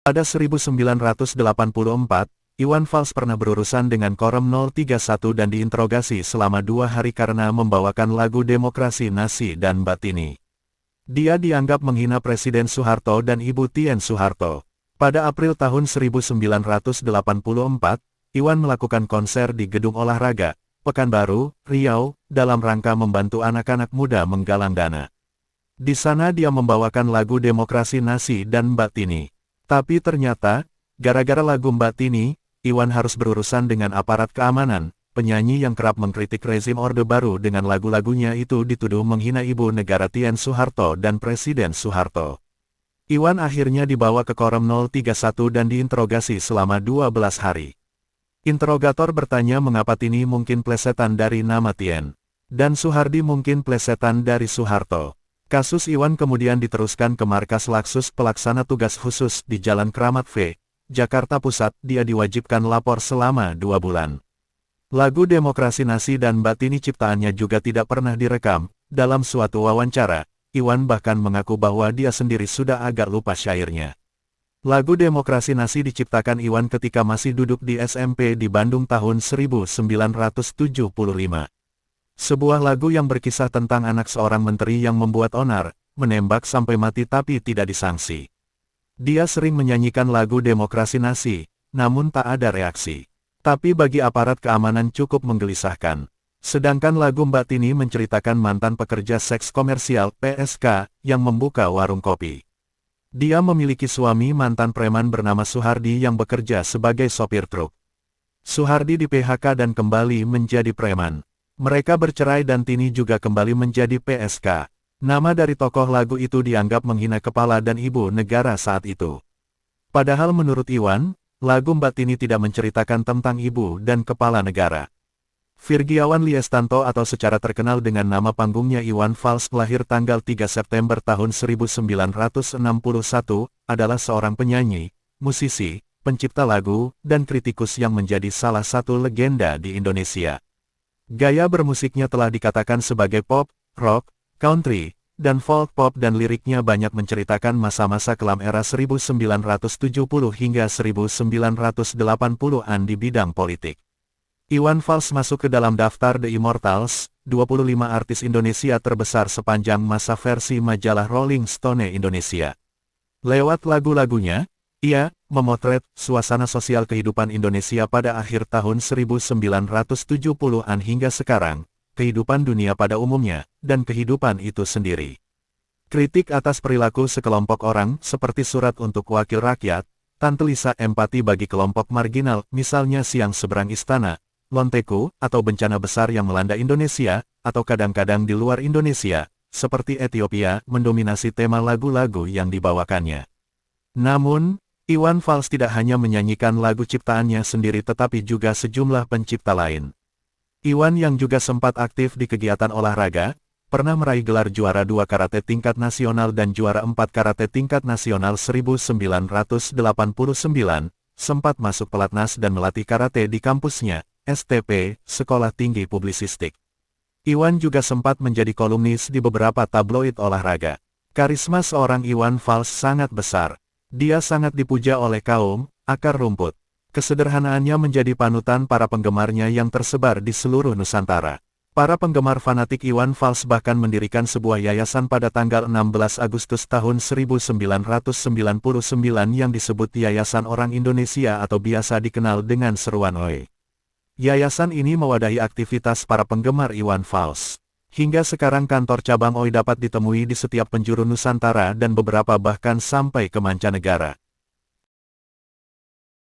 Pada 1984, Iwan Fals pernah berurusan dengan Korum 031 dan diinterogasi selama 2 hari karena membawakan lagu Demokrasi Nasi dan Batini. Dia dianggap menghina Presiden Soeharto dan Ibu Tien Soeharto. Pada April tahun 1984, Iwan melakukan konser di Gedung Olahraga, Pekanbaru, Riau, dalam rangka membantu anak-anak muda menggalang dana. Di sana dia membawakan lagu Demokrasi Nasi dan Batini. Tapi ternyata, gara-gara lagu Batini, Iwan harus berurusan dengan aparat keamanan. Penyanyi yang kerap mengkritik rezim Orde Baru dengan lagu-lagunya itu dituduh menghina Ibu Negara Tien Soeharto dan Presiden Soeharto. Iwan akhirnya dibawa ke Korum 031 dan diinterogasi selama 12 hari. Interrogator bertanya mengapa Tini mungkin plesetan dari nama Tien, dan Soehardi mungkin plesetan dari Soeharto. Kasus Iwan kemudian diteruskan ke markas Laksus Pelaksana Tugas Khusus di Jalan Kramat V, Jakarta Pusat. Dia diwajibkan lapor selama 2 bulan. Lagu Demokrasi Nasi dan Batini ciptaannya juga tidak pernah direkam. Dalam suatu wawancara, Iwan bahkan mengaku bahwa dia sendiri sudah agak lupa syairnya. Lagu Demokrasi Nasi diciptakan Iwan ketika masih duduk di SMP di Bandung tahun 1975. Sebuah lagu yang berkisah tentang anak seorang menteri yang membuat onar, menembak sampai mati tapi tidak disangsi. Dia sering menyanyikan lagu Demokrasi Nasi, namun tak ada reaksi. Tapi bagi aparat keamanan cukup menggelisahkan. Sedangkan lagu Batini menceritakan mantan pekerja seks komersial (PSK) yang membuka warung kopi. Dia memiliki suami mantan preman bernama Soehardi yang bekerja sebagai sopir truk. Soehardi di-PHK dan kembali menjadi preman. Mereka bercerai dan Tini juga kembali menjadi PSK. Nama dari tokoh lagu itu dianggap menghina kepala dan ibu negara saat itu. Padahal menurut Iwan, lagu Batini tidak menceritakan tentang ibu dan kepala negara. Virgiawan Liestanto atau secara terkenal dengan nama panggungnya Iwan Fals lahir tanggal 3 September tahun 1961, adalah seorang penyanyi, musisi, pencipta lagu, dan kritikus yang menjadi salah satu legenda di Indonesia. Gaya bermusiknya telah dikatakan sebagai pop, rock, country, dan folk pop dan liriknya banyak menceritakan masa-masa kelam era 1970 hingga 1980-an di bidang politik. Iwan Fals masuk ke dalam daftar The Immortals, 25 artis Indonesia terbesar sepanjang masa versi majalah Rolling Stone Indonesia. Lewat lagu-lagunya, ia memotret suasana sosial kehidupan Indonesia pada akhir tahun 1970-an hingga sekarang, kehidupan dunia pada umumnya, dan kehidupan itu sendiri. Kritik atas perilaku sekelompok orang seperti Surat untuk Wakil Rakyat, Tante Lisa empati bagi kelompok marginal, misalnya Siang Seberang Istana, Lonteku, atau bencana besar yang melanda Indonesia, atau kadang-kadang di luar Indonesia, seperti Ethiopia, mendominasi tema lagu-lagu yang dibawakannya. Namun, Iwan Fals tidak hanya menyanyikan lagu ciptaannya sendiri tetapi juga sejumlah pencipta lain. Iwan yang juga sempat aktif di kegiatan olahraga, pernah meraih gelar juara 2 karate tingkat nasional dan juara 4 karate tingkat nasional 1989, sempat masuk pelatnas dan melatih karate di kampusnya, STP, Sekolah Tinggi Publisistik. Iwan juga sempat menjadi kolumnis di beberapa tabloid olahraga. Karisma seorang Iwan Fals sangat besar. Dia sangat dipuja oleh kaum akar rumput. Kesederhanaannya menjadi panutan para penggemarnya yang tersebar di seluruh Nusantara. Para penggemar fanatik Iwan Fals bahkan mendirikan sebuah yayasan pada tanggal 16 Agustus tahun 1999 yang disebut Yayasan Orang Indonesia atau biasa dikenal dengan seruan OI. Yayasan ini mewadahi aktivitas para penggemar Iwan Fals. Hingga sekarang kantor cabang OI dapat ditemui di setiap penjuru Nusantara dan beberapa bahkan sampai ke mancanegara.